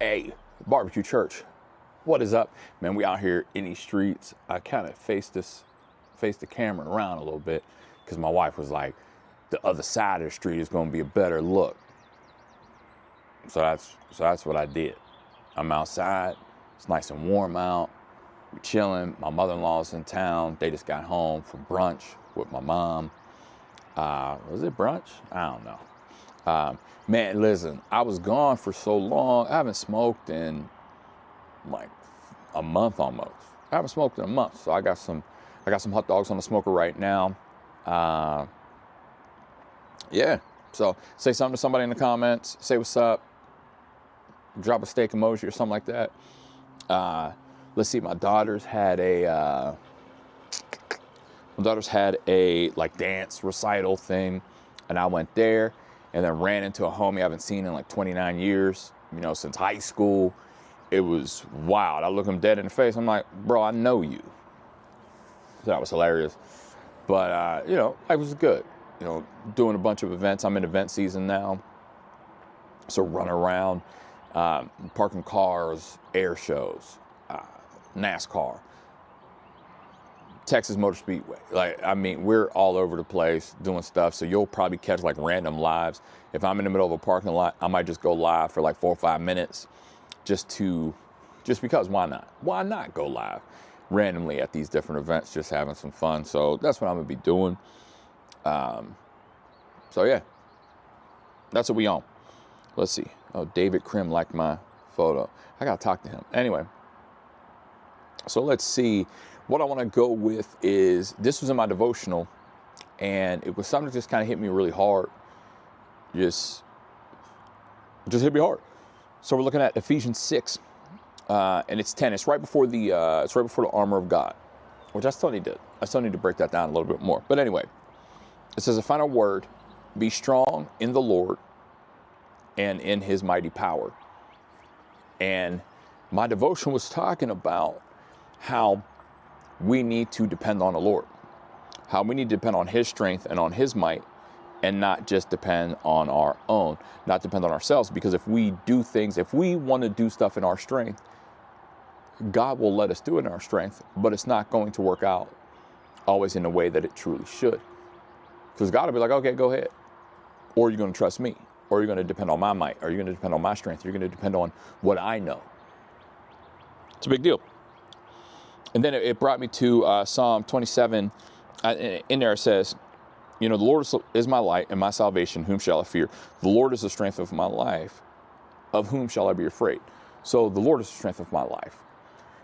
Hey, Barbecue Church, what is up? Man, we out here in these streets. I kind of faced the camera around a little bit because my wife was like, the other side of the street is going to be a better look. So that's what I did. I'm outside. It's nice and warm out. We're chilling. My mother-in-law's in town. They just got home from brunch with my mom. Was it brunch? I don't know. Man, listen, I was gone for so long. I haven't smoked in like a month almost. I haven't smoked in a month. So I got some hot dogs on the smoker right now. Yeah. So say something to somebody in the comments. Say what's up. Drop a steak emoji or something like that. Let's see. My daughters had a like dance recital thing, and I went there. And then ran into a homie I haven't seen in like 29 years, since high school. It was wild. I look him dead in the face. I'm like, bro, I know you. So that was hilarious. But, it was good. Doing a bunch of events. I'm in event season now. So running around, parking cars, air shows, NASCAR, Texas Motor Speedway. We're all over the place doing stuff. So you'll probably catch like random lives. If I'm in the middle of a parking lot, I might just go live for like 4 or 5 minutes just because why not? Why not go live randomly at these different events, just having some fun. So that's what I'm gonna be doing. So yeah, that's what we on. Let's see. Oh, David Krim liked my photo. I gotta talk to him. Anyway, so let's see. What I want to go with is, this was in my devotional, and it was something that just kind of hit me really hard. Just hit me hard. So we're looking at Ephesians 6, and it's 10. It's right before the armor of God, which I still need to break that down a little bit more. But anyway, it says a final word: be strong in the Lord and in His mighty power. And my devotion was talking about how we need to depend on the Lord, how we need to depend on His strength and on His might, and not just depend on our own, not depend on ourselves. Because if we want to do stuff in our strength, God will let us do it in our strength, but it's not going to work out always in the way that it truly should. Because God will be like, okay, go ahead. Or you're going to trust me, or you're going to depend on my might, or you're going to depend on my strength, you're going to depend on what I know. It's a big deal. And then it brought me to Psalm 27. In there it says, the Lord is my light and my salvation. Whom shall I fear? The Lord is the strength of my life. Of whom shall I be afraid? So the Lord is the strength of my life.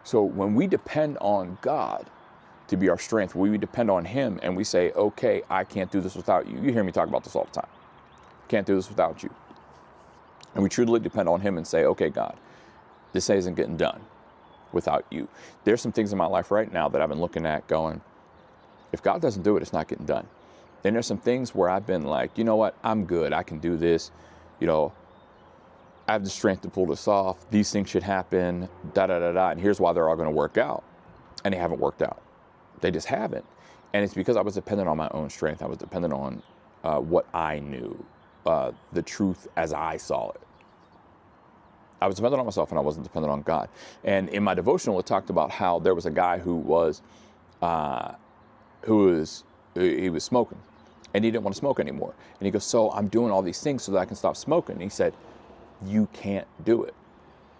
So when we depend on God to be our strength, we depend on Him and we say, okay, I can't do this without you. You hear me talk about this all the time. Can't do this without you. And we truly depend on Him and say, okay, God, this isn't getting done without you. There's some things in my life right now that I've been looking at going, if God doesn't do it, it's not getting done. Then there's some things where I've been like, you know what, I'm good. I can do this. I have the strength to pull this off. These things should happen, And here's why they're all going to work out. And they haven't worked out. They just haven't. And it's because I was dependent on my own strength. I was dependent on what I knew, the truth as I saw it. I was dependent on myself and I wasn't dependent on God. And in my devotional, it talked about how there was a guy who was smoking and he didn't want to smoke anymore. And he goes, so I'm doing all these things so that I can stop smoking. And he said, you can't do it.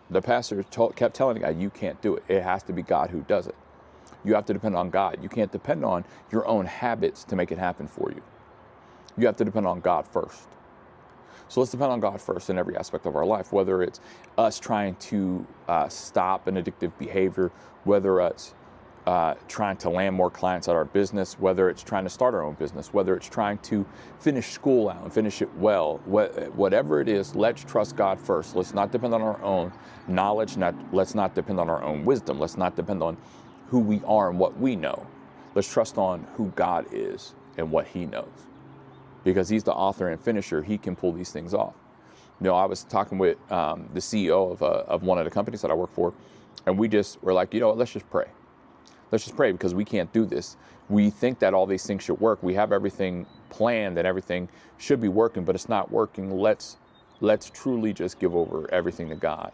The pastor kept telling the guy, you can't do it. It has to be God who does it. You have to depend on God. You can't depend on your own habits to make it happen for you. You have to depend on God first. So let's depend on God first in every aspect of our life, whether it's us trying to stop an addictive behavior, whether it's trying to land more clients at our business, whether it's trying to start our own business, whether it's trying to finish school out and finish it well, whatever it is, let's trust God first. Let's not depend on our own knowledge. Let's not depend on our own wisdom. Let's not depend on who we are and what we know. Let's trust on who God is and what He knows. Because He's the author and finisher, He can pull these things off. I was talking with the CEO of one of the companies that I work for, and we just were like, let's just pray. Let's just pray because we can't do this. We think that all these things should work. We have everything planned and everything should be working, but it's not working. Let's truly just give over everything to God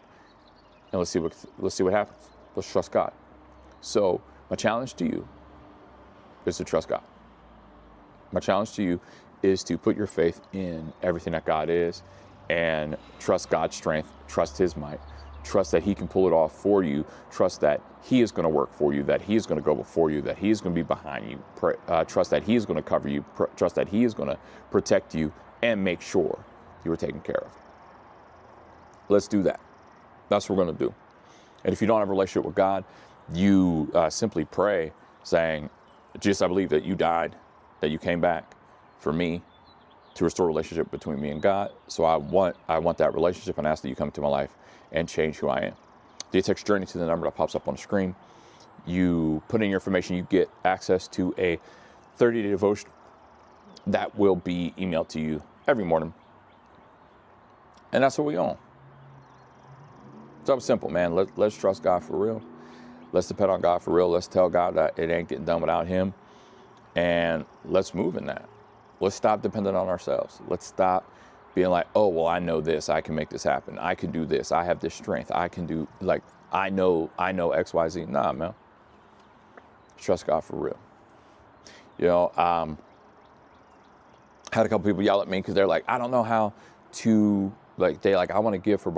and let's see what happens. Let's trust God. So my challenge to you is to trust God. My challenge to you is to put your faith in everything that God is and trust God's strength, trust his might, trust that he can pull it off for you, trust that he is going to work for you, that he is going to go before you, that he is going to be behind you, trust that he is going to cover you, trust that he is going to protect you and make sure you are taken care of. Let's do that. That's what we're going to do. And if you don't have a relationship with God, you simply pray saying, Jesus, I believe that you died, that you came back for me to restore a relationship between me and God. So I want that relationship, and ask that you come into my life and change who I am. You text Journey to the number that pops up on the screen. You put in your information, you get access to a 30-day devotion that will be emailed to you every morning. And that's what we own. So it's simple, man. Let's trust God for real. Let's depend on God for real. Let's tell God that it ain't getting done without him. And let's move in that. Let's stop depending on ourselves. Let's stop being like, oh, well, I know this. I can make this happen. I can do this. I have this strength. I can do, like, I know X, Y, Z. Nah, man. Trust God for real. You know, I had a couple people yell at me because they're like, I don't know how to, like, I want to give to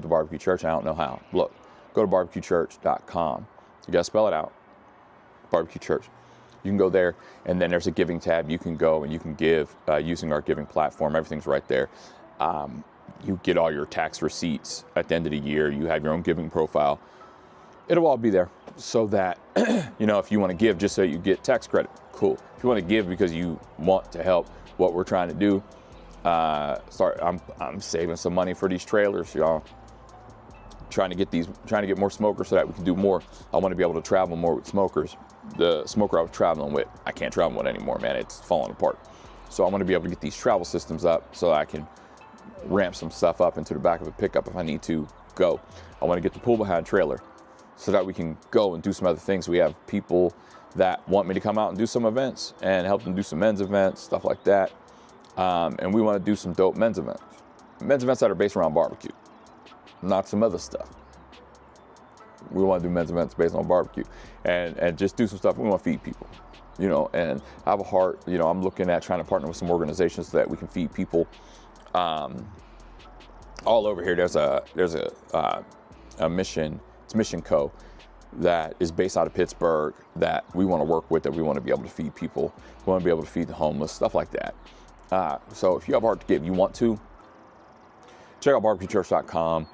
Barbecue Church. I don't know how. Look, go to barbecuechurch.com. You got to spell it out. Barbecue Church. You can go there, and then there's a giving tab. You can go and you can give using our giving platform. Everything's right there. You get all your tax receipts at the end of the year. You have your own giving profile. It'll all be there so that, you know, if you want to give just so you get tax credit, cool. If you want to give because you want to help what we're trying to do, I'm saving some money for these trailers, y'all. Trying to get more smokers so that we can do more. I want to be able to travel more with smokers. The smoker I was traveling with, I can't travel with anymore, man. It's falling apart. So I want to be able to get these travel systems up so that I can ramp some stuff up into the back of a pickup if I need to go. I want to get the pool behind trailer so that we can go and do some other things. We have people that want me to come out and do some events and help them do some men's events, stuff like that. And we want to do some dope men's events that are based around barbecue, not some other stuff. We want to do men's events based on barbecue and just do some stuff. We want to feed people, you know, and I have a heart, you know, I'm looking at trying to partner with some organizations so that we can feed people all over here. There's a mission, it's Mission Co. that is based out of Pittsburgh that we want to work with, that we want to be able to feed people. We want to be able to feed the homeless, stuff like that. So if you have a heart to give, you want to, check out barbecuechurch.com,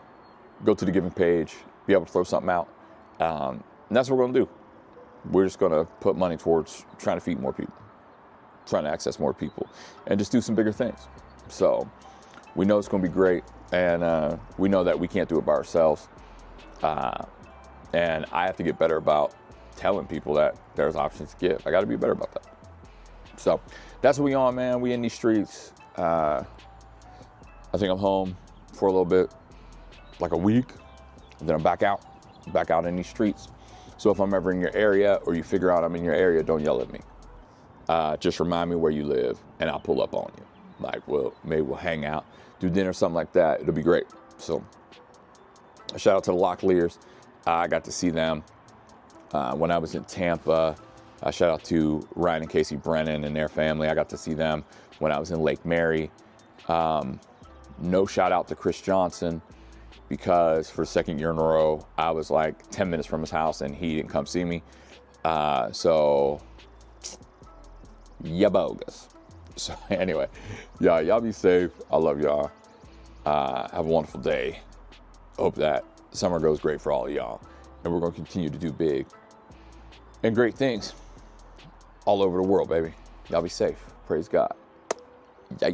go to the giving page, be able to throw something out. And that's what we're going to do. We're just going to put money towards trying to feed more people, trying to access more people, and just do some bigger things. So we know it's going to be great, and we know that we can't do it by ourselves. And I have to get better about telling people that there's options to give. I got to be better about that. So that's what we on, man. We in these streets. I think I'm home for a little bit, like a week. And then I'm back out in these streets. So if I'm ever in your area or you figure out I'm in your area, don't yell at me. Just remind me where you live and I'll pull up on you. Like, maybe we'll hang out, do dinner, something like that. It'll be great. So a shout out to the Locklears. I got to see them when I was in Tampa. Shout out to Ryan and Casey Brennan and their family. I got to see them when I was in Lake Mary. No shout out to Chris Johnson, because for the second year in a row, I was like 10 minutes from his house and he didn't come see me. So, yeah, bogus. So anyway, y'all be safe. I love y'all. Have a wonderful day. Hope that summer goes great for all of y'all. And we're going to continue to do big and great things all over the world, baby. Y'all be safe. Praise God. Yeah.